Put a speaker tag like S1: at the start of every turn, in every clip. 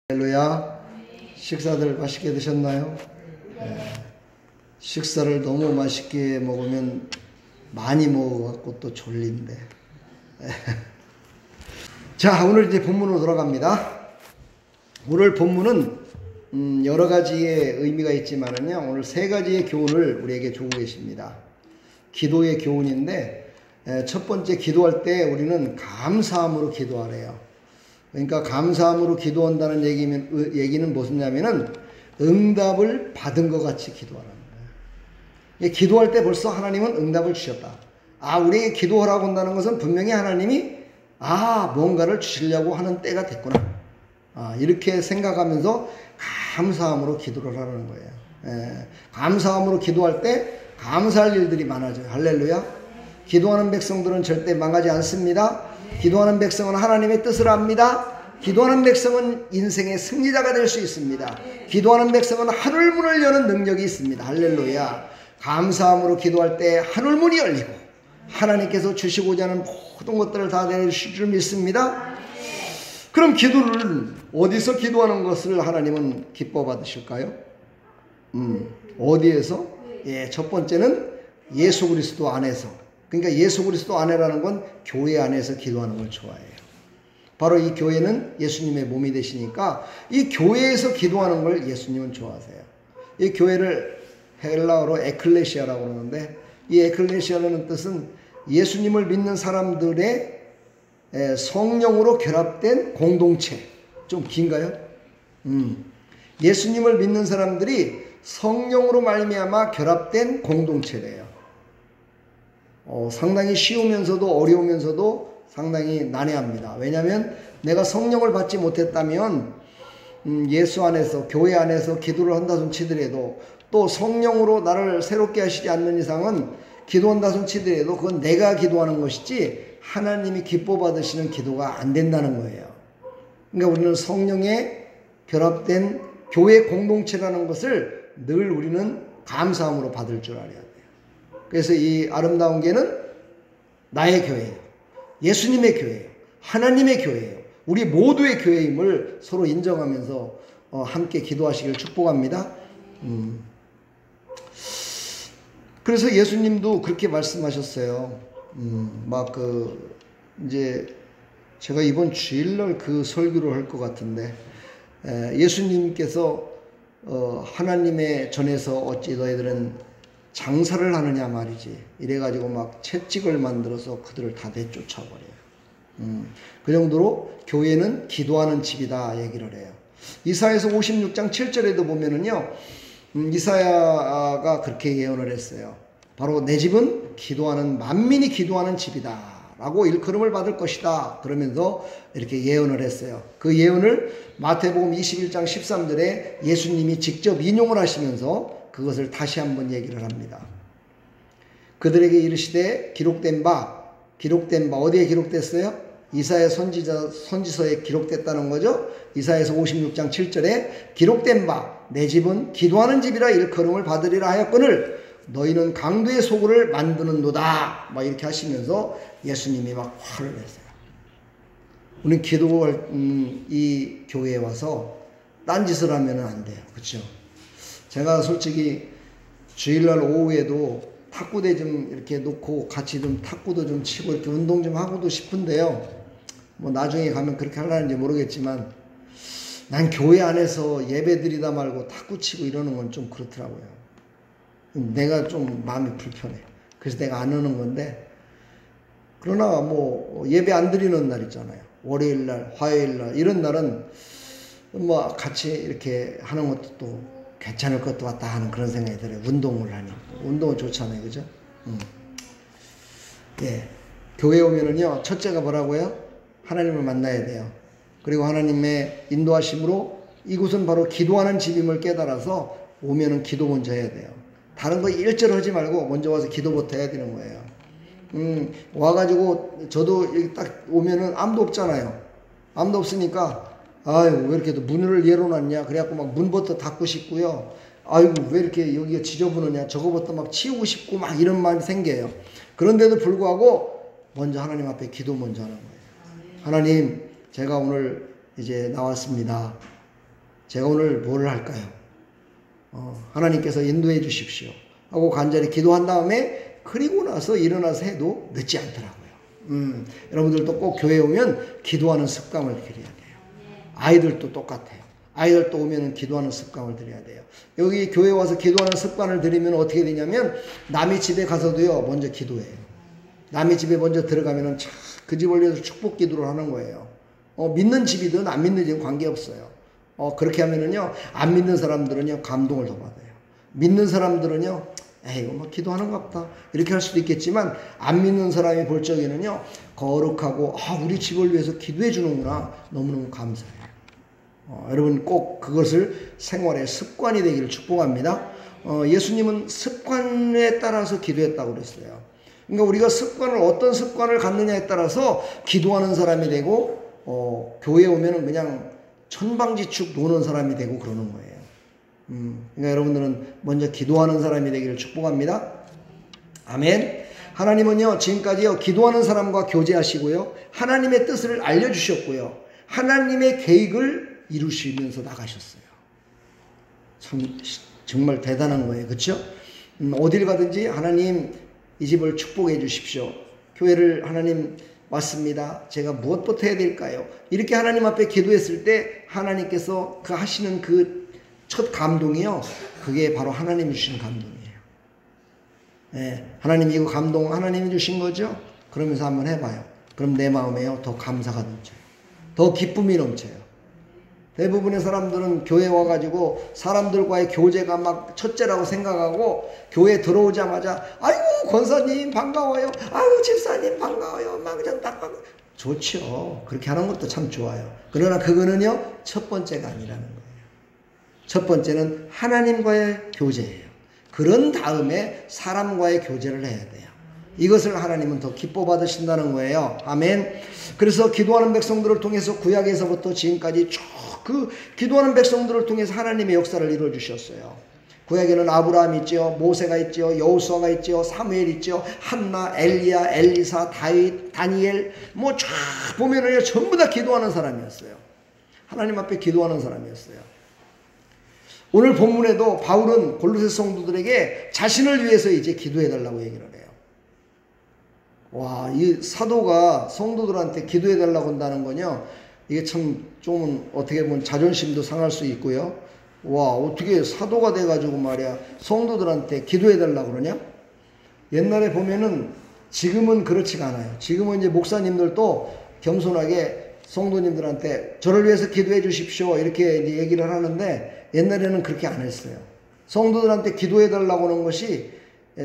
S1: 할렐루야. 식사들 맛있게 드셨나요? 식사를 너무 맛있게 먹으면 많이 먹어갖고 또 졸린데. 자, 오늘 이제 본문으로 돌아갑니다. 오늘 본문은 여러 가지의 의미가 있지만은요, 오늘 세 가지의 교훈을 우리에게 주고 계십니다. 기도의 교훈인데, 첫 번째 기도할 때 우리는 감사함으로 기도하래요. 그러니까 감사함으로 기도한다는 얘기는 무엇이냐면은 응답을 받은 것 같이 기도하라는 거예요. 기도할 때 벌써 하나님은 응답을 주셨다. 우리에게 기도하라고 한다는 것은 분명히 하나님이 뭔가를 주시려고 하는 때가 됐구나. 이렇게 생각하면서 감사함으로 기도를 하라는 거예요. 감사함으로 기도할 때 감사할 일들이 많아져요. 할렐루야. 기도하는 백성들은 절대 망하지 않습니다. 기도하는 백성은 하나님의 뜻을 압니다. 기도하는 백성은 인생의 승리자가 될 수 있습니다. 기도하는 백성은 하늘문을 여는 능력이 있습니다. 할렐루야. 감사함으로 기도할 때 하늘문이 열리고 하나님께서 주시고자 하는 모든 것들을 다 내주실 줄 믿습니다. 그럼 기도를 어디서 기도하는 것을 하나님은 기뻐 받으실까요? 어디에서? 첫 번째는 예수 그리스도 안에서. 그러니까 예수 그리스도 안에라는 건 교회 안에서 기도하는 걸 좋아해요. 바로 이 교회는 예수님의 몸이 되시니까 이 교회에서 기도하는 걸 예수님은 좋아하세요. 이 교회를 헬라어로 에클레시아라고 그러는데, 이 에클레시아라는 뜻은 예수님을 믿는 사람들의 성령으로 결합된 공동체. 좀 긴가요? 예수님을 믿는 사람들이 성령으로 말미암아 결합된 공동체래요. 상당히 쉬우면서도 어려우면서도 상당히 난해합니다. 왜냐하면 내가 성령을 받지 못했다면 예수 안에서 교회 안에서 기도를 한다 손 치더라도, 또 성령으로 나를 새롭게 하시지 않는 이상은 기도한다 손 치더라도 그건 내가 기도하는 것이지 하나님이 기뻐 받으시는 기도가 안 된다는 거예요. 그러니까 우리는 성령에 결합된 교회 공동체라는 것을 늘 우리는 감사함으로 받을 줄 알아야 돼요. 그래서 이 아름다운 교회는 나의 교회예요. 예수님의 교회예요. 하나님의 교회예요. 우리 모두의 교회임을 서로 인정하면서 함께 기도하시길 축복합니다. 그래서 예수님도 그렇게 말씀하셨어요. 이제 제가 이번 주일날 그 설교를 할 것 같은데, 예수님께서 하나님의 전에서 어찌 너희들은 장사를 하느냐 말이지. 이래가지고 막 채찍을 만들어서 그들을 다 내쫓아버려요. 그 정도로 교회는 기도하는 집이다 얘기를 해요. 이사야서 56장 7절에도 보면은요, 이사야가 그렇게 예언을 했어요. 바로 내 집은 기도하는, 만민이 기도하는 집이다 라고 일컬음을 받을 것이다 그러면서 이렇게 예언을 했어요. 그 예언을 마태복음 21장 13절에 예수님이 직접 인용을 하시면서 그것을 다시 한번 얘기를 합니다. 그들에게 이르시되 기록된 바 어디에 기록됐어요? 이사야 선지서에 기록됐다는 거죠. 이사야서 56장 7절에 기록된 바 내 집은 기도하는 집이라 일컬음을 받으리라 하였거늘 너희는 강도의 소굴을 만드는도다 막 이렇게 하시면서 예수님이 막 화를 냈어요. 우리는 기도할 이 교회에 와서 딴짓을 하면 안 돼요. 그렇죠? 제가 솔직히 주일날 오후에도 탁구대 좀 이렇게 놓고 같이 좀 탁구도 좀 치고 이렇게 운동 좀 하고도 싶은데요. 뭐 나중에 가면 그렇게 하려는지 모르겠지만 난 교회 안에서 예배 드리다 말고 탁구 치고 이러는 건 좀 그렇더라고요. 내가 좀 마음이 불편해. 그래서 내가 안 하는 건데, 그러나 뭐 예배 안 드리는 날 있잖아요. 월요일날, 화요일날 이런 날은 뭐 같이 이렇게 하는 것도 또 괜찮을 것도 같다 하는 그런 생각이 들어요. 운동을 하니. 운동은 좋잖아요. 그죠? 교회 오면은요, 첫째가 뭐라고요? 하나님을 만나야 돼요. 그리고 하나님의 인도하심으로 이곳은 바로 기도하는 집임을 깨달아서 오면은 기도 먼저 해야 돼요. 다른 거 일절 하지 말고 먼저 와서 기도부터 해야 되는 거예요. 와가지고 저도 딱 오면은 아무도 없잖아요. 아무도 없으니까 왜 이렇게 문을 열어놨냐. 그래갖고 막 문부터 닫고 싶고요. 왜 이렇게 여기가 지저분하냐. 저거부터 막 치우고 싶고 막 이런 마음이 생겨요. 그런데도 불구하고 먼저 하나님 앞에 기도 먼저 하는 거예요. 하나님, 제가 오늘 이제 나왔습니다. 제가 오늘 뭐를 할까요? 하나님께서 인도해 주십시오 하고 간절히 기도한 다음에 그리고 나서 일어나서 해도 늦지 않더라고요. 여러분들도 꼭 교회에 오면 기도하는 습관을 들여야 돼요. 아이들도 똑같아요. 아이들도 오면 기도하는 습관을 들여야 돼요. 여기 교회 와서 기도하는 습관을 들이면 어떻게 되냐면 남의 집에 가서도요 먼저 기도해요. 남의 집에 먼저 들어가면은 그 집을 위해서 축복 기도를 하는 거예요. 믿는 집이든 안 믿는 집은 관계없어요. 그렇게 하면은요 안 믿는 사람들은요 감동을 더 받아요. 믿는 사람들은요 이거 뭐 기도하는 것 같다 이렇게 할 수도 있겠지만 안 믿는 사람이 볼 적에는요 거룩하고 우리 집을 위해서 기도해 주는구나 너무너무 감사해요. 여러분 꼭 그것을 생활의 습관이 되기를 축복합니다. 예수님은 습관에 따라서 기도했다고 그랬어요. 그러니까 우리가 어떤 습관을 갖느냐에 따라서 기도하는 사람이 되고 교회에 오면은 그냥 천방지축 노는 사람이 되고 그러는 거예요. 그러니까 여러분들은 먼저 기도하는 사람이 되기를 축복합니다. 아멘. 하나님은요 지금까지요 기도하는 사람과 교제하시고요 하나님의 뜻을 알려주셨고요 하나님의 계획을 이루시면서 나가셨어요. 참 정말 대단한 거예요. 그렇죠? 어딜 가든지 하나님 이 집을 축복해 주십시오. 교회를 하나님 왔습니다. 제가 무엇부터 해야 될까요? 이렇게 하나님 앞에 기도했을 때 하나님께서 그 하시는 그 첫 감동이요. 그게 바로 하나님이 주시는 감동이에요. 네, 하나님 이거 감동 하나님이 주신 거죠? 그러면서 한번 해봐요. 그럼 내 마음에요. 더 감사가 넘쳐요. 더 기쁨이 넘쳐요. 대부분의 사람들은 교회 와가지고 사람들과의 교제가 막 첫째라고 생각하고 교회 들어오자마자 아이고 권사님 반가워요. 아이고 집사님 반가워요. 막 그냥 딱 좋죠. 그렇게 하는 것도 참 좋아요. 그러나 그거는요 첫 번째가 아니라는 거예요. 첫 번째는 하나님과의 교제예요. 그런 다음에 사람과의 교제를 해야 돼요. 이것을 하나님은 더 기뻐 받으신다는 거예요. 아멘. 그래서 기도하는 백성들을 통해서 구약에서부터 지금까지 쭉 그 기도하는 백성들을 통해서 하나님의 역사를 이루어 주셨어요. 구약에는 아브라함 있죠, 모세가 있죠, 여호수아가 있죠, 사무엘 있죠, 한나, 엘리야, 엘리사, 다윗, 다니엘 뭐 쫙 보면은요 전부 다 기도하는 사람이었어요. 하나님 앞에 기도하는 사람이었어요. 오늘 본문에도 바울은 골로새 성도들에게 자신을 위해서 이제 기도해 달라고 얘기를 해요. 와, 이 사도가 성도들한테 기도해 달라고 한다는 거요. 이게 참 좀 어떻게 보면 자존심도 상할 수 있고요. 와, 어떻게 사도가 돼가지고 말이야 성도들한테 기도해 달라고 그러냐? 옛날에 보면은 지금은 그렇지가 않아요. 지금은 이제 목사님들도 겸손하게 성도님들한테 저를 위해서 기도해 주십시오 이렇게 이제 얘기를 하는데 옛날에는 그렇게 안 했어요. 성도들한테 기도해 달라고 하는 것이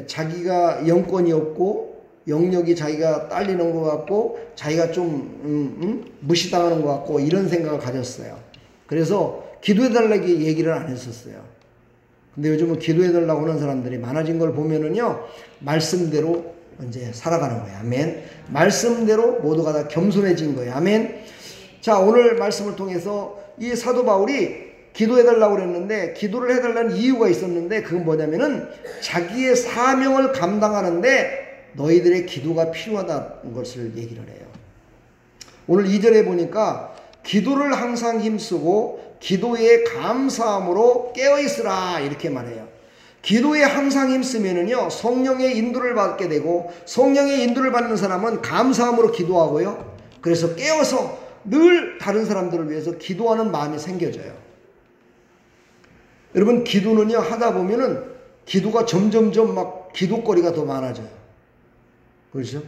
S1: 자기가 영권이 없고 영역이 자기가 딸리는 것 같고 자기가 좀 무시당하는 것 같고 이런 생각을 가졌어요. 그래서 기도해 달라고 얘기를 안 했었어요. 근데 요즘은 기도해 달라고 하는 사람들이 많아진 걸 보면은요 말씀대로 이제 살아가는 거예요. 아멘. 말씀대로 모두가 다 겸손해진 거예요. 아멘. 자, 오늘 말씀을 통해서 이 사도 바울이 기도해 달라고 그랬는데 기도를 해달라는 이유가 있었는데 그건 뭐냐면은 자기의 사명을 감당하는데 너희들의 기도가 필요하다는 것을 얘기를 해요. 오늘 2절에 보니까 기도를 항상 힘쓰고 기도에 감사함으로 깨어있으라 이렇게 말해요. 기도에 항상 힘쓰면은요 성령의 인도를 받게 되고 성령의 인도를 받는 사람은 감사함으로 기도하고요. 그래서 깨어서 늘 다른 사람들을 위해서 기도하는 마음이 생겨져요. 여러분 기도는요 하다 보면은 기도가 점점점 막 기도거리가 더 많아져요. 그렇죠?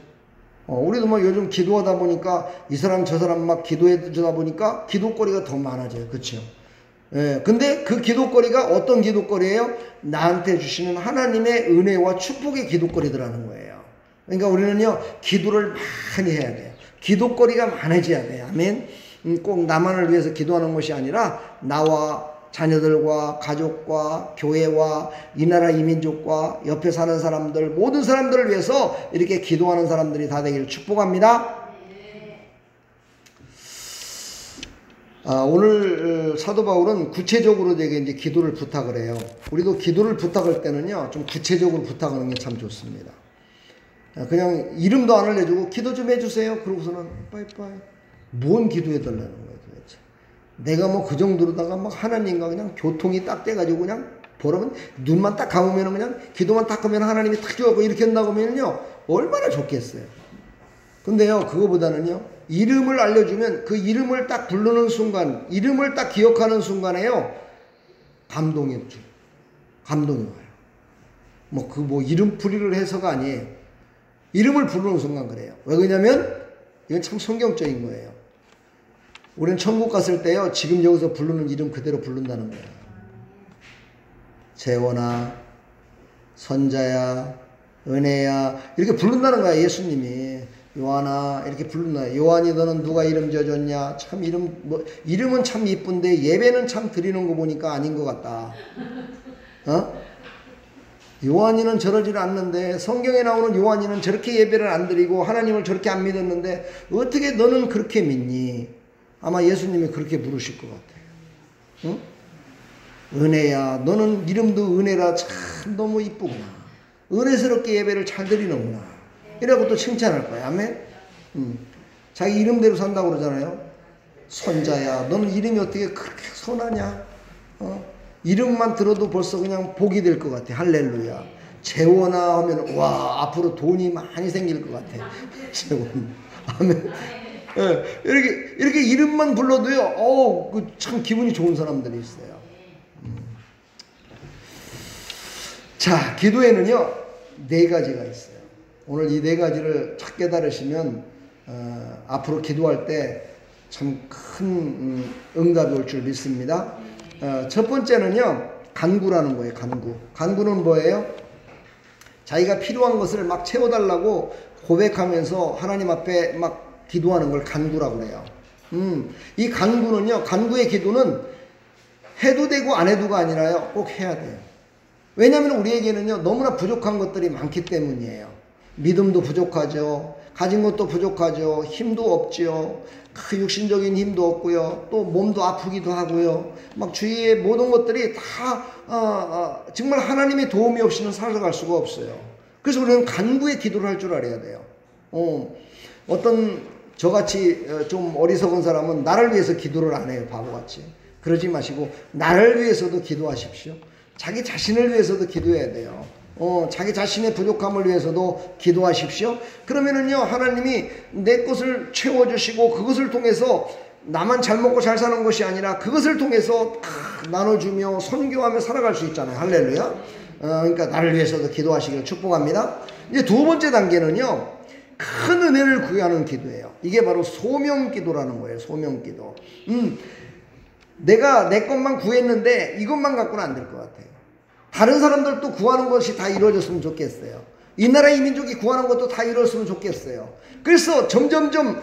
S1: 우리도 뭐 요즘 기도하다 보니까 이 사람 저 사람 막 기도해 주다 보니까 기도거리가 더 많아져요. 그렇죠? 예, 근데 그 기도거리가 어떤 기도거리예요? 나한테 주시는 하나님의 은혜와 축복의 기도거리들하는 거예요. 그러니까 우리는요 기도를 많이 해야 돼요. 기도거리가 많아져야 돼요. 아멘. 꼭 나만을 위해서 기도하는 것이 아니라 나와 자녀들과 가족과 교회와 이 나라 이 민족과 옆에 사는 사람들 모든 사람들을 위해서 이렇게 기도하는 사람들이 다 되기를 축복합니다. 오늘 사도 바울은 구체적으로 되게 이제 기도를 부탁을 해요. 우리도 기도를 부탁할 때는요 좀 구체적으로 부탁하는 게 참 좋습니다. 그냥 이름도 안 알려주고 기도 좀 해주세요. 그러고서는 빠이빠이. 뭔 기도해 달라는 거예요 도대체. 내가 뭐 그 정도로다가 막 하나님과 그냥 교통이 딱 돼가지고 그냥 보라면 눈만 딱 감으면 그냥 기도만 딱 하면 하나님이 탁 줘갖고 이렇게 한다고 하면요 얼마나 좋겠어요. 근데요 그거보다는요 이름을 알려주면 그 이름을 딱 부르는 순간, 이름을 딱 기억하는 순간에요 감동이 와요. 뭐 이름풀이를 해서가 아니에요. 이름을 부르는 순간 그래요. 왜 그러냐면 이건 참 성경적인 거예요. 우리는 천국 갔을 때요 지금 여기서 부르는 이름 그대로 부른다는 거예요. 재원아, 선자야, 은혜야 이렇게 부른다는 거야. 예수님이 요한아 이렇게 부른다. 요한이 너는 누가 이름 지어줬냐? 참 이름은 참 이쁜데 예배는 참 드리는 거 보니까 아닌 것 같다. 요한이는 저러질 않는데 성경에 나오는 요한이는 저렇게 예배를 안 드리고 하나님을 저렇게 안 믿었는데 어떻게 너는 그렇게 믿니? 아마 예수님이 그렇게 부르실 것 같아요. 은혜야 너는 이름도 은혜라 참 너무 이쁘구나. 은혜스럽게 예배를 잘 드리는구나. 이라고 또 칭찬할 거야. 아멘. 자기 이름대로 산다고 그러잖아요. 선자야 너는 이름이 어떻게 그렇게 선하냐? 이름만 들어도 벌써 그냥 복이 될 것 같아. 할렐루야. 재원아 하면 와 앞으로 돈이 많이 생길 것 같아. 재원. 아멘. 예, 이렇게 이름만 불러도요. 참 기분이 좋은 사람들이 있어요. 자, 기도에는요 4가지가 있어요. 오늘 이 4가지를 착 깨달으시면 앞으로 기도할 때 참 큰 응답이 올 줄 믿습니다. 첫 번째는요 간구라는 거예요. 간구는 뭐예요? 자기가 필요한 것을 막 채워달라고 고백하면서 하나님 앞에 막 기도하는 걸 간구라고 그래요. 이 간구는요 간구의 기도는 해도 되고 안 해도가 아니라요 꼭 해야 돼요. 왜냐하면 우리에게는요 너무나 부족한 것들이 많기 때문이에요. 믿음도 부족하죠. 가진 것도 부족하죠. 힘도 없지요. 그 육신적인 힘도 없고요. 또 몸도 아프기도 하고요. 막 주위의 모든 것들이 다 정말 하나님의 도움이 없이는 살아갈 수가 없어요. 그래서 우리는 간구의 기도를 할 줄 알아야 돼요. 어떤 저같이 좀 어리석은 사람은 나를 위해서 기도를 안 해요. 바보같이. 그러지 마시고 나를 위해서도 기도하십시오. 자기 자신을 위해서도 기도해야 돼요. 자기 자신의 부족함을 위해서도 기도하십시오. 그러면은요 하나님이 내 것을 채워주시고 그것을 통해서 나만 잘 먹고 잘 사는 것이 아니라 그것을 통해서 나눠주며 선교하며 살아갈 수 있잖아요. 할렐루야. 그러니까 나를 위해서도 기도하시길 축복합니다. 이제 두 번째 단계는요 큰 은혜를 구하는 기도예요. 이게 바로 소명기도라는 거예요. 소명기도. 내가 내 것만 구했는데 이것만 갖고는 안 될 것 같아요. 다른 사람들도 구하는 것이 다 이루어졌으면 좋겠어요. 이 나라 이 민족이 구하는 것도 다 이루어졌으면 좋겠어요. 그래서 점점점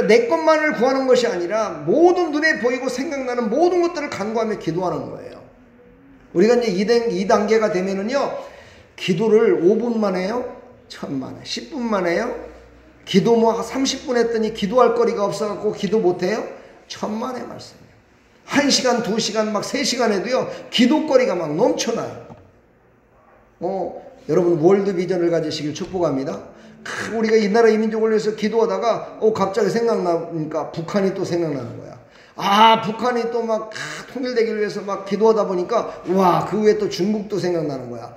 S1: 내 것만을 구하는 것이 아니라 모든 눈에 보이고 생각나는 모든 것들을 간구하며 기도하는 거예요. 우리가 이제 2단계가 되면은요 기도를 5분만 해요? 1000만 해. 10분만 해요? 기도 뭐 30분 했더니 기도할 거리가 없어갖고 기도 못해요? 1000만의 말씀이에요. 1시간, 2시간, 막 3시간 해도요, 기도거리가 막 넘쳐나요. 여러분, 월드 비전을 가지시길 축복합니다. 우리가 이 나라 이 민족을 위해서 기도하다가, 갑자기 생각나니까 북한이 또 생각나는 거야. 북한이 또 막 통일되기를 위해서 막 기도하다 보니까, 와, 그 후에 또 중국도 생각나는 거야.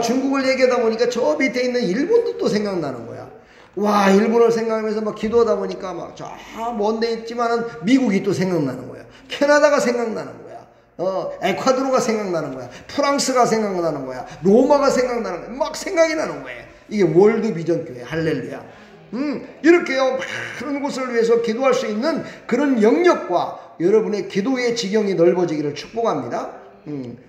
S1: 중국을 얘기하다 보니까 저 밑에 있는 일본도 또 생각나는 거야. 와, 일본을 생각하면서 막 기도하다 보니까 막 저 먼데 있지만은 미국이 또 생각나는 거야. 캐나다가 생각나는 거야. 에콰도르가 생각나는 거야. 프랑스가 생각나는 거야. 로마가 생각나는 거야. 막 생각이 나는 거예요. 이게 월드 비전 교회. 할렐루야. 이렇게요, 많은 곳을 위해서 기도할 수 있는 그런 영역과 여러분의 기도의 지경이 넓어지기를 축복합니다.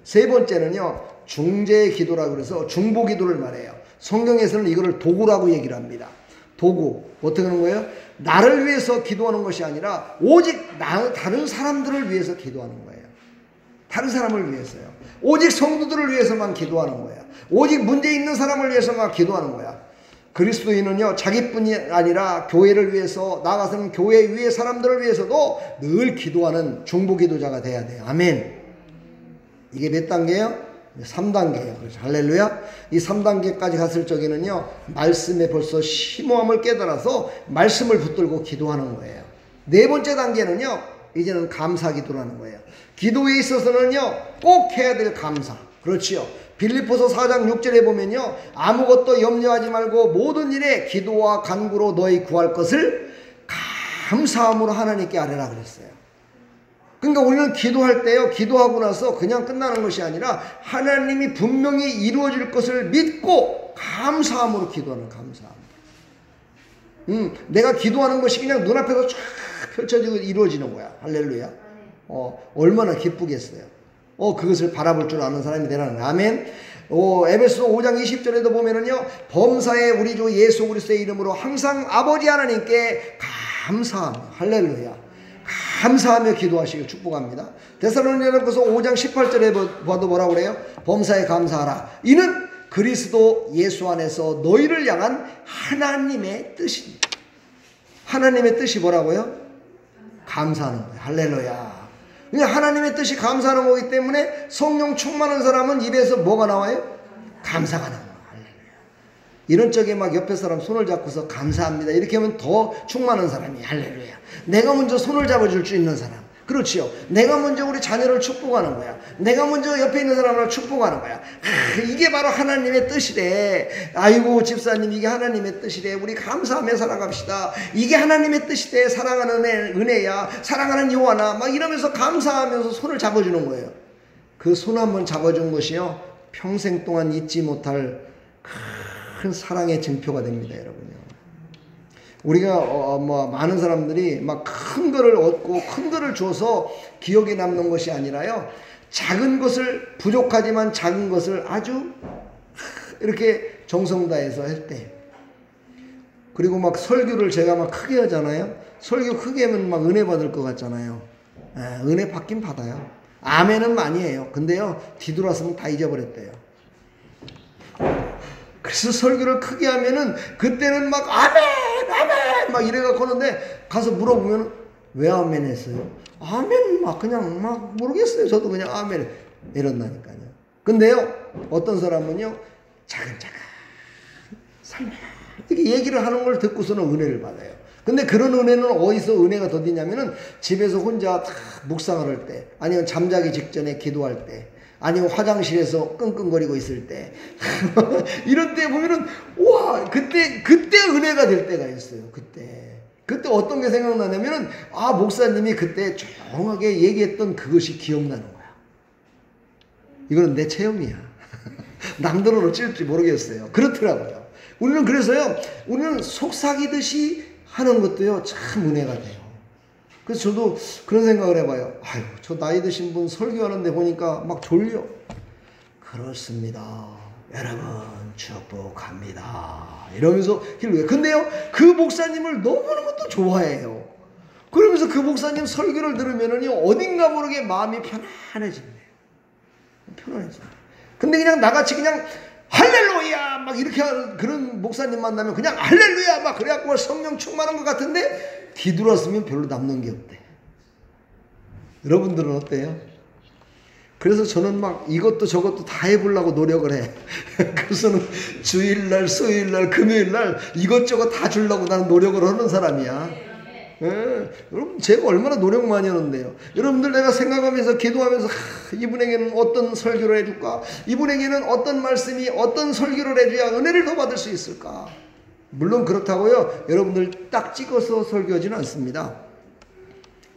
S1: 세 번째는요, 중재 기도라고 그래서 중보 기도를 말해요. 성경에서는 이거를 도구라고 얘기를 합니다. 도구. 어떻게 하는 거예요? 나를 위해서 기도하는 것이 아니라 오직 다른 사람들을 위해서 기도하는 거예요. 다른 사람을 위해서요. 오직 성도들을 위해서만 기도하는 거야. 오직 문제 있는 사람을 위해서만 기도하는 거야. 그리스도인은요, 자기뿐이 아니라 교회를 위해서, 나아가서는 교회 위의 사람들을 위해서도 늘 기도하는 중보 기도자가 돼야 돼요. 아멘. 이게 몇 단계예요? 3단계예요. 그래서 할렐루야. 이 3단계까지 갔을 적에는요, 말씀에 벌써 심오함을 깨달아서 말씀을 붙들고 기도하는 거예요. 네 번째 단계는요, 이제는 감사 기도라는 거예요. 기도에 있어서는요, 꼭 해야 될 감사. 그렇지요. 빌립보서 4장 6절에 보면요, 아무것도 염려하지 말고 모든 일에 기도와 간구로 너희 구할 것을 감사함으로 하나님께 아뢰라 그랬어요. 그러니까 우리는 기도할 때요, 기도하고 나서 그냥 끝나는 것이 아니라 하나님이 분명히 이루어질 것을 믿고 감사함으로 기도하는 감사함. 내가 기도하는 것이 그냥 눈앞에서 쫙 펼쳐지고 이루어지는 거야. 할렐루야. 얼마나 기쁘겠어요. 그것을 바라볼 줄 아는 사람이 되라는. 아멘. 에베소서 5장 20절에도 보면은요, 범사에 우리 주 예수 그리스도의 이름으로 항상 아버지 하나님께 감사하며, 할렐루야, 감사하며 기도하시길 축복합니다. 데살로니가서 5장 18절에 봐도 뭐라고 그래요? 범사에 감사하라. 이는 그리스도 예수 안에서 너희를 향한 하나님의 뜻입니다. 하나님의 뜻이 뭐라고요? 감사하는 거예요. 할렐루야. 하나님의 뜻이 감사하는 거기 때문에 성령 충만한 사람은 입에서 뭐가 나와요? 감사가 나와요. 할렐루야. 이런 적에 막 옆에 사람 손을 잡고서 감사합니다 이렇게 하면 더 충만한 사람이. 할렐루야. 내가 먼저 손을 잡아줄 수 있는 사람. 그렇지요. 내가 먼저 우리 자녀를 축복하는 거야. 내가 먼저 옆에 있는 사람을 축복하는 거야. 이게 바로 하나님의 뜻이래. 아이고 집사님, 이게 하나님의 뜻이래. 우리 감사하며 살아갑시다. 이게 하나님의 뜻이래. 사랑하는 은혜야. 사랑하는 요한아. 막 이러면서 감사하면서 손을 잡아주는 거예요. 그 손 한번 잡아준 것이요, 평생 동안 잊지 못할 큰 사랑의 증표가 됩니다, 여러분요. 우리가 많은 사람들이 막 큰 거를 얻고 큰 거를 줘서 기억에 남는 것이 아니라요, 작은 것을, 부족하지만 작은 것을 아주 이렇게 정성 다해서 할 때, 그리고 막 설교를 제가 막 크게 하잖아요. 설교 크게 하면 막 은혜 받을 것 같잖아요. 은혜 받긴 받아요. 아멘은 많이 해요. 근데요, 뒤돌아서면 다 잊어버렸대요. 그래서 설교를 크게 하면은 그때는 막 아멘 아멘 막 이래갖고 하는데, 가서 물어보면 왜 아멘 했어요? 아멘 막 그냥 막 모르겠어요. 저도 그냥 아멘 이런다니까요. 근데요, 어떤 사람은요, 차근차근 설명 이렇게 얘기를 하는 걸 듣고서는 은혜를 받아요. 근데 그런 은혜는 어디서 은혜가 더디냐면은 집에서 혼자 묵상을 할 때, 아니면 잠자기 직전에 기도할 때, 아니면 화장실에서 끙끙거리고 있을 때 이런 때 보면은 와, 그때 은혜가 될 때가 있어요. 그때 어떤 게 생각나냐면은, 목사님이 그때 조용하게 얘기했던 그것이 기억나는 거야. 이거는 내 체험이야. 남들은 어찌할지 모르겠어요. 그렇더라고요. 우리는 그래서요, 우리는 속삭이듯이 하는 것도요, 참 은혜가 돼요. 그래서 저도 그런 생각을 해봐요. 아이고, 저 나이 드신 분 설교하는데 보니까 막 졸려. 그렇습니다. 여러분 축복합니다. 이러면서 기도해요. 근데요, 그 목사님을 너무너무 또 좋아해요. 그러면서 그 목사님 설교를 들으면은요, 어딘가 모르게 마음이 편안해집니다. 편안해집니다. 근데 그냥 나같이 그냥 할렐루야 막 이렇게 하는 그런 목사님 만나면 그냥 할렐루야 막 그래갖고 성령 충만한 것 같은데, 뒤돌았으면 별로 남는 게 없대. 여러분들은 어때요? 그래서 저는 막 이것도 저것도 다 해보려고 노력을 해. 그래서는 주일날, 수요일날, 금요일날 이것저것 다 주려고 나는 노력을 하는 사람이야. 여러분, 제가 얼마나 노력 많이 하는데요. 여러분들, 내가 생각하면서 기도하면서 이분에게는 어떤 설교를 해줄까, 이분에게는 어떤 말씀이, 어떤 설교를 해줘야 은혜를 더 받을 수 있을까. 물론 그렇다고요, 여러분들 딱 찍어서 설교하지는 않습니다.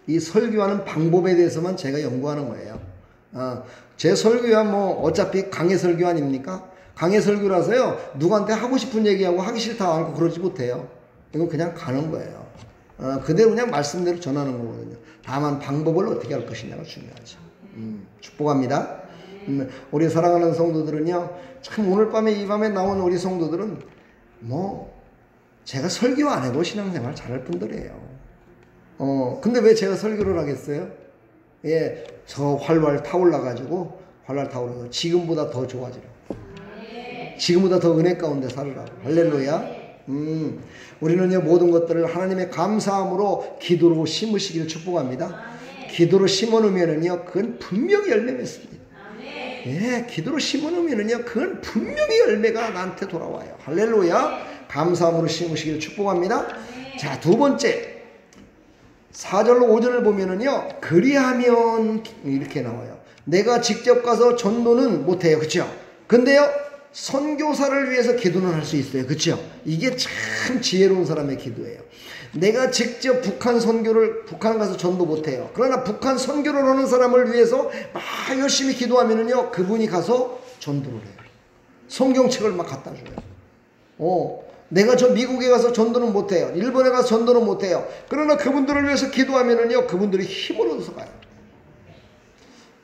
S1: 이 설교하는 방법에 대해서만 제가 연구하는 거예요. 제 설교야 뭐 어차피 강해 설교 아닙니까? 강해 설교라서요, 누구한테 하고 싶은 얘기하고 하기 싫다 않고 그러지 못해요. 이건 그냥 가는 거예요. 그대로 그냥 말씀대로 전하는 거거든요. 다만 방법을 어떻게 할 것이냐가 중요하죠. 축복합니다. 우리 사랑하는 성도들은요, 참 오늘 밤에 이 밤에 나온 우리 성도들은 뭐 제가 설교 안 해도 신앙생활 잘할 분들이에요. 근데 왜 제가 설교를 하겠어요? 예, 저 활활 타올라가지고, 지금보다 더 좋아지라고. 지금보다 더 은혜 가운데 살으라고. 할렐루야. 우리는요, 모든 것들을 하나님의 감사함으로 기도로 심으시기를 축복합니다. 기도로 심어놓으면은요, 그건 분명히 열매 맺습니다. 예, 기도로 심어놓으면은요, 그건 분명히 열매가 나한테 돌아와요. 할렐루야. 감사함으로 심으시기를 축복합니다. 자, 두 번째. 4절로 5절을 보면은요, 그리하면 이렇게 나와요. 내가 직접 가서 전도는 못해요. 그쵸? 근데요, 선교사를 위해서 기도는 할 수 있어요. 그쵸? 이게 참 지혜로운 사람의 기도예요. 내가 직접 북한 가서 전도 못해요. 그러나 북한 선교를 하는 사람을 위해서 막 열심히 기도하면은요, 그분이 가서 전도를 해요. 성경책을 막 갖다 줘요. 내가 저 미국에 가서 전도는 못해요. 일본에 가서 전도는 못해요. 그러나 그분들을 위해서 기도하면은요, 그분들이 힘을 얻어서 가요.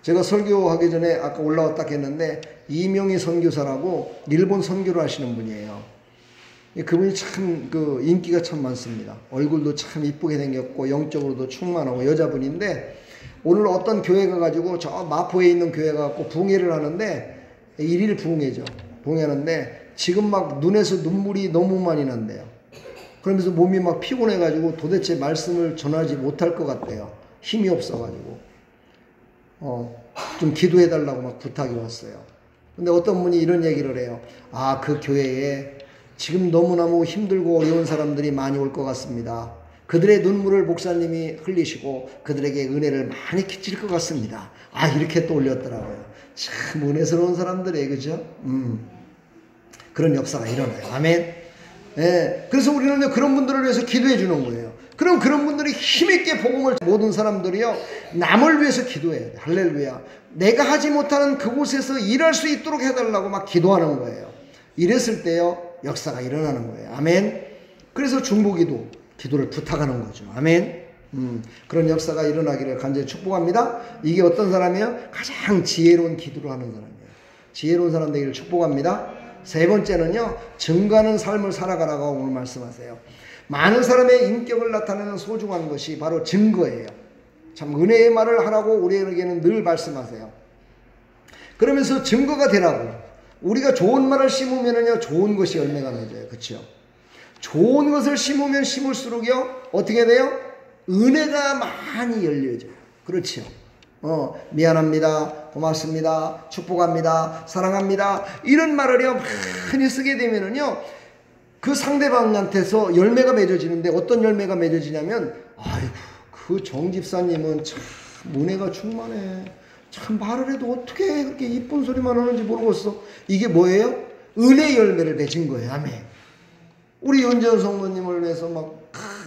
S1: 제가 설교하기 전에 아까 올라왔다 했는데, 이명희 선교사라고 일본 선교를 하시는 분이에요. 그분이 참 인기가 참 많습니다. 얼굴도 참 이쁘게 생겼고 영적으로도 충만하고 여자분인데, 오늘 어떤 교회 가가지고 저 마포에 있는 교회 가갖고 부흥회를 하는데, 일일 부흥회죠. 부흥회하는데 지금 막 눈에서 눈물이 너무 많이 난대요. 그러면서 몸이 막 피곤해가지고 도대체 말씀을 전하지 못할 것 같대요. 힘이 없어가지고. 좀 기도해달라고 막 부탁이 왔어요. 근데 어떤 분이 이런 얘기를 해요. 그 교회에 지금 너무너무 힘들고 어려운 사람들이 많이 올 것 같습니다. 그들의 눈물을 목사님이 흘리시고 그들에게 은혜를 많이 끼칠 것 같습니다. 이렇게 또 올렸더라고요. 참 은혜스러운 사람들이에요. 그죠? 그런 역사가 일어나요. 아멘. 예. 그래서 우리는 그런 분들을 위해서 기도해 주는 거예요. 그럼 그런 분들이 힘있게 복음을, 모든 사람들이요, 남을 위해서 기도해야 돼. 할렐루야. 내가 하지 못하는 그곳에서 일할 수 있도록 해달라고 막 기도하는 거예요. 이랬을 때요, 역사가 일어나는 거예요. 아멘. 그래서 중보기도, 기도를 부탁하는 거죠. 아멘. 그런 역사가 일어나기를 간절히 축복합니다. 이게 어떤 사람이에요? 가장 지혜로운 기도를 하는 사람이에요. 지혜로운 사람 되기를 축복합니다. 세 번째는요, 증거하는 삶을 살아가라고 오늘 말씀하세요. 많은 사람의 인격을 나타내는 소중한 것이 바로 증거예요. 참 은혜의 말을 하라고 우리에게는 늘 말씀하세요. 그러면서 증거가 되라고. 우리가 좋은 말을 심으면은요, 좋은 것이 열매가 맺어요. 그렇죠? 좋은 것을 심으면 심을수록요, 어떻게 돼요? 은혜가 많이 열려져요. 그렇죠? 미안합니다. 고맙습니다. 축복합니다. 사랑합니다. 이런 말을요, 많이 쓰게 되면은요, 그 상대방한테서 열매가 맺어지는데, 어떤 열매가 맺어지냐면, 아이고, 그 정집사님은 참 은혜가 충만해. 참 말을 해도 어떻게 그렇게 이쁜 소리만 하는지 모르겠어. 이게 뭐예요? 은혜 열매를 맺은 거예요. 아멘. 우리 윤정 성모님을 위해서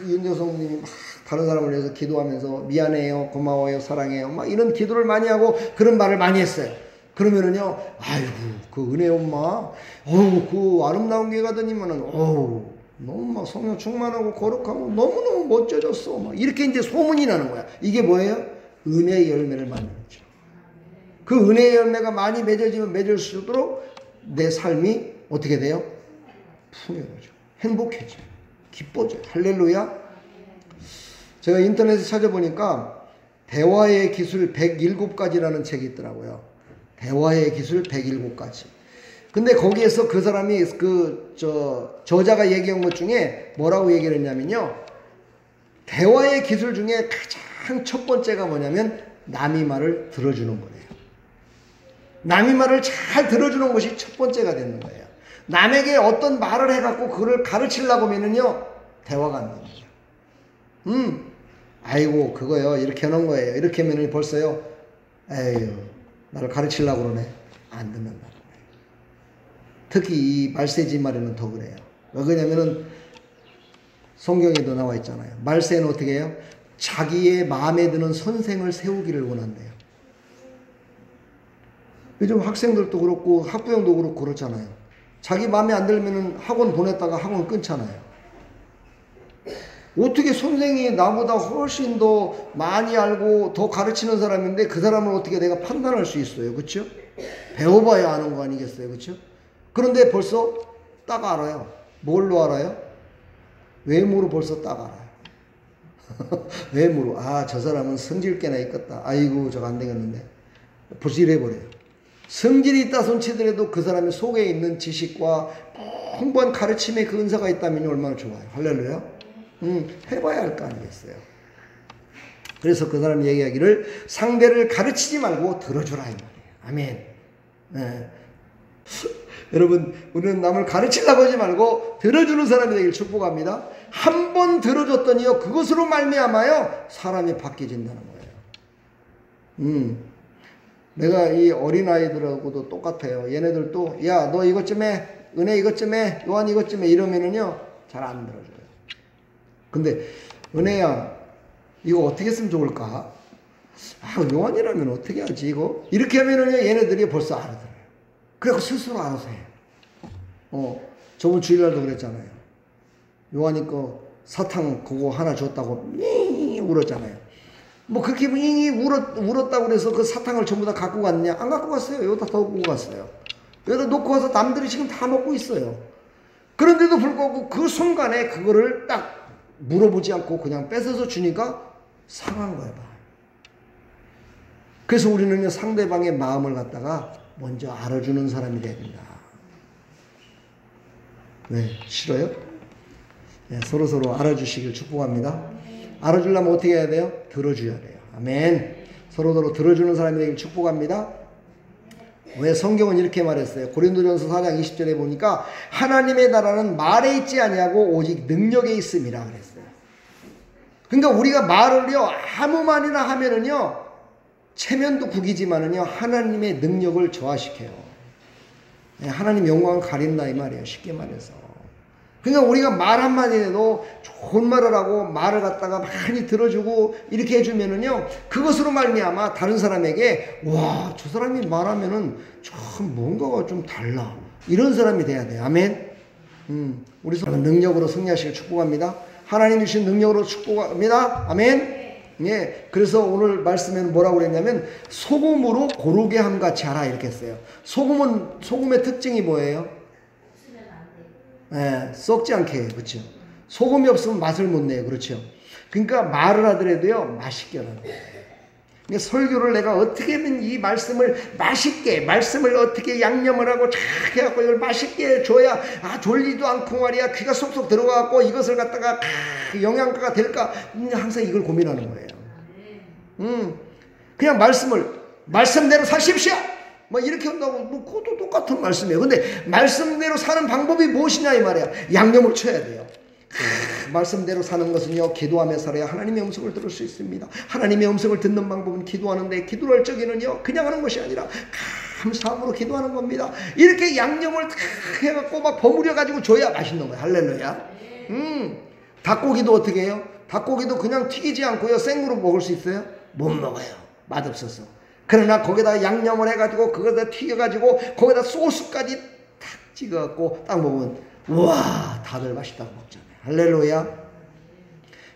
S1: 윤정 성모님이 막 다른 사람을 위해서 기도하면서 미안해요, 고마워요, 사랑해요, 막 이런 기도를 많이 하고 그런 말을 많이 했어요. 그러면은요, 아이고, 그 은혜 엄마, 그 아름다운 교회 가더니만은, 너무 막 성령 충만하고 거룩하고 너무너무 멋져졌어. 막 이렇게 이제 소문이 나는 거야. 이게 뭐예요? 은혜의 열매를 많이 맺죠. 그 은혜의 열매가 많이 맺어지면 맺을수록 내 삶이 어떻게 돼요? 풍요로워져. 행복해져. 기뻐져. 할렐루야. 제가 인터넷에 찾아보니까 대화의 기술 107가지라는 책이 있더라고요. 대화의 기술 107가지. 근데 거기에서 그 사람이 저자가 얘기한 것 중에 뭐라고 얘기를 했냐면요. 대화의 기술 중에 가장 첫 번째가 뭐냐면 남의 말을 들어주는 거예요. 남의 말을 잘 들어주는 것이 첫 번째가 되는 거예요. 남에게 어떤 말을 해갖고 그걸 가르치려고 하면은요, 대화가 안 됩니다. 아이고, 그거요, 이렇게 해놓은 거예요. 이렇게 하면은 벌써요, 에휴, 나를 가르치려고 그러네. 안 듣는다. 특히 이 말세지 말에는 더 그래요. 왜 그러냐면은 성경에도 나와 있잖아요. 말세는 어떻게 해요? 자기의 마음에 드는 선생을 세우기를 원한대요. 요즘 학생들도 그렇고 학부형도 그렇고 그렇잖아요. 자기 마음에 안 들면은 학원 보냈다가 학원 끊잖아요. 어떻게 선생이 나보다 훨씬 더 많이 알고 더 가르치는 사람인데 그 사람을 어떻게 내가 판단할 수 있어요? 그렇죠? 배워봐야 아는 거 아니겠어요? 그렇죠? 그런데 벌써 딱 알아요. 뭘로 알아요? 외모로 벌써 딱 알아요. 외모로. 저 사람은 성질 꽤나 있겠다. 아이고, 저거 안 되겠는데. 부실해버려요. 성질이 있다 손치더라도 그 사람의 속에 있는 지식과 풍부한 가르침의 그 은사가 있다면 얼마나 좋아요. 할렐루야. 해봐야 할 거 아니겠어요. 그래서 그 사람이 얘기하기를 상대를 가르치지 말고 들어주라 이 말이에요. 아멘. 네. 여러분, 우리는 남을 가르치려고 하지 말고 들어주는 사람이 되길 축복합니다. 한 번 들어줬더니요 그것으로 말미암아요 사람이 바뀌어진다는 거예요. 내가 이 어린아이들하고도 똑같아요. 얘네들도 야 너 이것 좀 해, 은혜 이것 좀 해, 요한 이것 좀 해 이러면은요 잘 안 들어줘요. 근데 은혜야 이거 어떻게 했으면 좋을까? 아 요한이라면 어떻게 하지 이거? 이렇게 하면은요 얘네들이 벌써 알아들어요. 그래서 스스로 알아서 해요. 저번 주일날도 그랬잖아요. 요한이 거 사탕 그거 하나 줬다고 잉 울었잖아요. 뭐 그렇게 잉 울었다고 그래서 그 사탕을 전부 다 갖고 갔냐? 안 갖고 갔어요. 여기다 더 놓고 갔어요. 여기다 놓고 와서 남들이 지금 다 먹고 있어요. 그런데도 불구하고 그 순간에 그거를 딱 물어보지 않고 그냥 뺏어서 주니까 상한 거예요. 그래서 우리는 상대방의 마음을 갖다가 먼저 알아주는 사람이 돼야 된다. 왜? 싫어요? 네, 서로서로 알아주시길 축복합니다. 알아주려면 어떻게 해야 돼요? 들어줘야 돼요. 아멘. 서로서로 들어주는 사람이 되길 축복합니다. 왜 성경은 이렇게 말했어요? 고린도전서 4장 20절에 보니까 하나님의 나라는 말에 있지 아니하고 오직 능력에 있음이라 그랬어요. 그러니까 우리가 말을요 아무 말이나 하면은요 체면도 구기지만은요 하나님의 능력을 저하시켜요. 하나님 영광을 가린다 이 말이에요. 쉽게 말해서. 그러니까 우리가 말 한마디 해도 좋은 말을 하고 말을 갖다가 많이 들어주고 이렇게 해주면은요 그것으로 말미암아 다른 사람에게 와, 저 사람이 말하면은 참 뭔가가 좀 달라 이런 사람이 돼야 돼요. 아멘. 우리 서로 능력으로 승리하시길 축복합니다. 하나님 주신 능력으로 축복합니다. 아멘. 예, 그래서 오늘 말씀에는 뭐라고 그랬냐면 소금으로 고르게 함같이 하라 이렇게 했어요. 소금의 특징이 뭐예요? 예, 썩지 않게 해요. 그렇죠? 소금이 없으면 맛을 못 내요. 그렇죠? 그러니까 말을 하더라도요 맛있게 하는 거예요. 그러니까 설교를 내가 어떻게 하면 이 말씀을 맛있게 말씀을 어떻게 양념을 하고 착 해갖고 이걸 맛있게 줘야 졸리도 않고 말이야 귀가 쏙쏙 들어가고 이것을 갖다가 영양가가 될까 항상 이걸 고민하는 거예요. 그냥 말씀대로 사십시오. 뭐 이렇게 한다고 뭐 그것도 똑같은 말씀이에요. 근데 말씀대로 사는 방법이 무엇이냐 이 말이야. 양념을 쳐야 돼요. 말씀대로 사는 것은요 기도하며 살아야 하나님의 음성을 들을 수 있습니다. 하나님의 음성을 듣는 방법은 기도하는데 기도를 할 적에는요 그냥 하는 것이 아니라 감사함으로 기도하는 겁니다. 이렇게 양념을 탁 해갖고 막 버무려 가지고 줘야 맛있는 거예요. 할렐루야. 닭고기도 어떻게 해요? 닭고기도 그냥 튀기지 않고요 생으로 먹을 수 있어요? 못 먹어요. 맛없어서. 그러나 거기다 양념을 해가지고 그거다 튀겨가지고 거기다 소스까지 탁 찍어갖고 딱 먹으면 와 다들 맛있다고 먹잖아요. 할렐루야.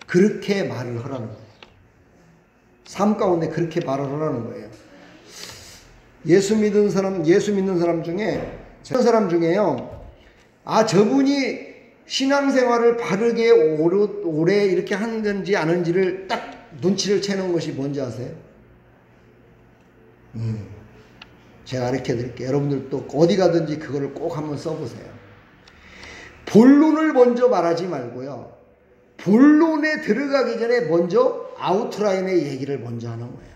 S1: 그렇게 말을 하라는 거예요. 삶 가운데 그렇게 말을 하라는 거예요. 예수 믿는 사람 중에요 저분이 신앙생활을 바르게 오래 이렇게 하는지 아는지를 딱 눈치를 채는 것이 뭔지 아세요? 제가 가르쳐 드릴게요. 여러분들도 어디 가든지 그거를 꼭 한번 써보세요. 본론을 먼저 말하지 말고요. 본론에 들어가기 전에 먼저 아웃라인의 얘기를 먼저 하는 거예요.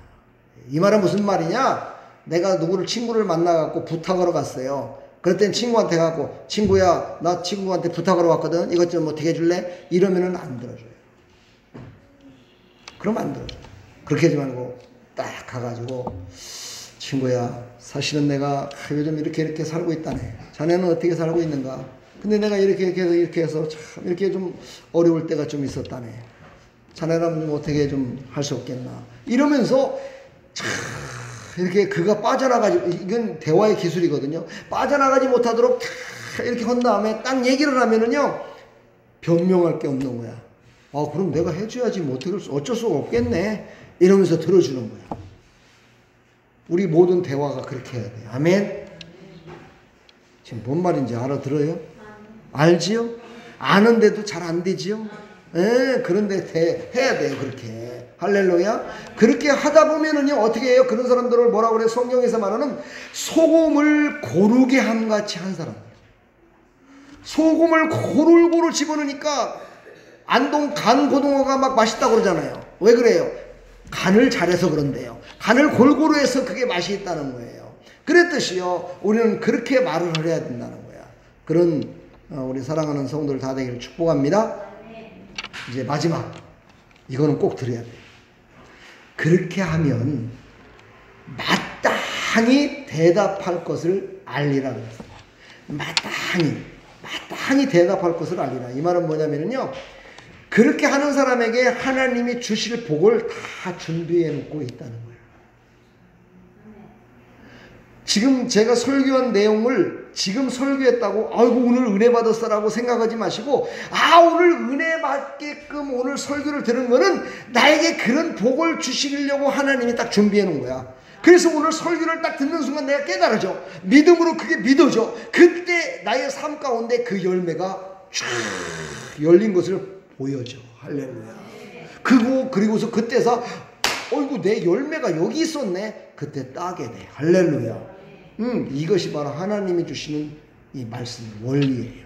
S1: 이 말은 무슨 말이냐? 내가 친구를 만나갖고 부탁하러 갔어요. 그랬더니 친구한테 가고 친구야 나 친구한테 부탁하러 왔거든. 이것 좀 어떻게 해줄래? 이러면은 안 들어줘요. 그럼 안 들어줘요. 그렇게 하지 말고 딱 가가지고 친구야 사실은 내가 요즘 이렇게 살고 있다네. 자네는 어떻게 살고 있는가? 근데 내가 이렇게 해서 참 이렇게 좀 어려울 때가 좀 있었다네. 자네라면 좀 어떻게 좀 할 수 없겠나? 이러면서 참 이렇게 그가 빠져나가지, 이건 대화의 기술이거든요. 빠져나가지 못하도록 다 이렇게 한 다음에 딱 얘기를 하면은요 변명할 게 없는 거야. 그럼 내가 해줘야지 뭐 어쩔 수가 없겠네. 이러면서 들어주는 거야. 우리 모든 대화가 그렇게 해야 돼요. 아멘. 지금 뭔 말인지 알아들어요? 알지요? 아는데도 잘 안 되지요? 그런데 해야 돼요. 그렇게. 할렐루야. 그렇게 하다 보면은요 어떻게 해요? 그런 사람들을 뭐라고 그래요? 성경에서 말하는 소금을 고르게 함같이 한 사람. 소금을 고루고루 집어넣으니까 안동 간 고등어가 막 맛있다고 그러잖아요. 왜 그래요? 간을 잘해서 그런데요. 간을 골고루 해서 그게 맛이 있다는 거예요. 그랬듯이요 우리는 그렇게 말을 해야 된다는 거야. 그런 우리 사랑하는 성도들 다 되기를 축복합니다. 이제 마지막. 이거는 꼭 들어야 돼요. 그렇게 하면 마땅히 대답할 것을 알리라 그랬어요. 마땅히 대답할 것을 알리라. 이 말은 뭐냐면요. 그렇게 하는 사람에게 하나님이 주실 복을 다 준비해 놓고 있다는 거예요. 지금 제가 설교한 내용을 지금 설교했다고 아이고 오늘 은혜 받았어라고 생각하지 마시고 오늘 은혜 받게끔 오늘 설교를 들은 거는 나에게 그런 복을 주시려고 하나님이 딱 준비해 놓은 거야. 그래서 오늘 설교를 딱 듣는 순간 내가 깨달아져. 믿음으로 그게 믿어져. 그때 나의 삶 가운데 그 열매가 쫙 열린 것을 보여줘. 할렐루야. 그리고서 그때서 어이구 내 열매가 여기 있었네. 그때 따게 돼. 할렐루야. 이것이 바로 하나님이 주시는 이 말씀 원리예요.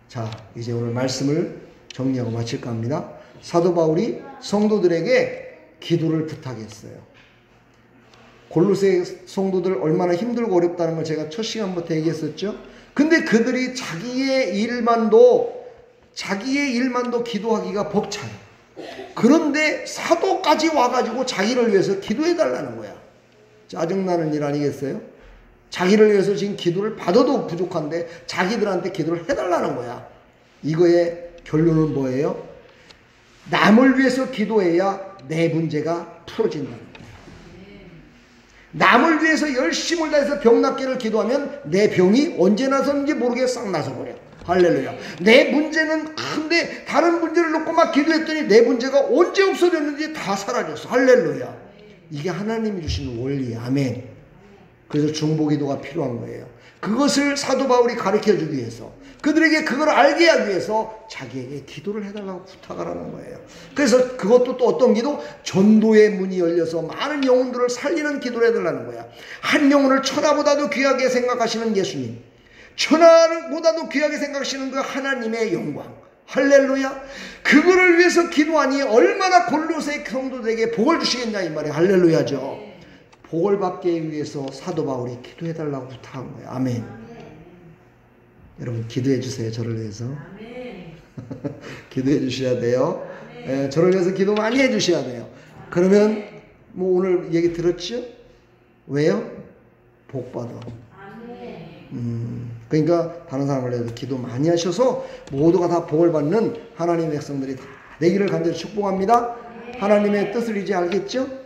S1: 자, 이제 오늘 말씀을 정리하고 마칠까 합니다. 사도 바울이 성도들에게 기도를 부탁했어요. 골로새 성도들 얼마나 힘들고 어렵다는 걸 제가 첫 시간부터 얘기했었죠. 근데 그들이 자기의 일만도 기도하기가 벅차요. 그런데 사도까지 와가지고 자기를 위해서 기도해 달라는 거야. 짜증나는 일 아니겠어요? 자기를 위해서 지금 기도를 받아도 부족한데 자기들한테 기도를 해달라는 거야. 이거의 결론은 뭐예요? 남을 위해서 기도해야 내 문제가 풀어진다는 거야. 남을 위해서 열심을 다해서 병 낫기를 기도하면 내 병이 언제 나서는지 모르게 싹 나서버려. 할렐루야. 내 문제는 큰데 다른 문제를 놓고 막 기도했더니 내 문제가 언제 없어졌는지 다 사라졌어. 할렐루야. 이게 하나님이 주신 원리예요. 아멘. 그래서 중보기도가 필요한 거예요. 그것을 사도 바울이 가르쳐주기 위해서 그들에게 그걸 알게 하기 위해서 자기에게 기도를 해달라고 부탁을 하는 거예요. 그래서 그것도 또 어떤 기도? 전도의 문이 열려서 많은 영혼들을 살리는 기도를 해달라는 거야. 한 영혼을 천하보다도 귀하게 생각하시는 예수님, 천하보다도 귀하게 생각하시는 그 하나님의 영광, 할렐루야. 그거를 위해서 기도하니 얼마나 골로새 성도들에게 복을 주시겠냐 이 말이에요. 할렐루야죠. 복을 받기 위해서 사도 바울이 기도해달라고 부탁한 거예요. 아멘. 여러분 기도해 주세요. 저를 위해서. 기도해 주셔야 돼요. 예, 저를 위해서 기도 많이 해 주셔야 돼요. 그러면 뭐 오늘 얘기 들었죠? 왜요? 복 받아. 그러니까 다른 사람을 위해서 기도 많이 하셔서 모두가 다 복을 받는 하나님의 백성들이 다 되기를 간절히 축복합니다. 하나님의 뜻을 이제 알겠죠?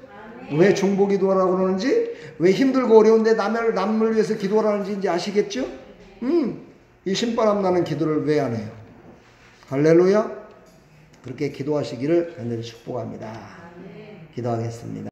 S1: 왜 중보 기도하라고 그러는지, 왜 힘들고 어려운데 남을 위해서 기도하라는지 이제 아시겠죠? 이 신바람 나는 기도를 왜 안 해요? 할렐루야. 그렇게 기도하시기를 간절히 축복합니다. 기도하겠습니다.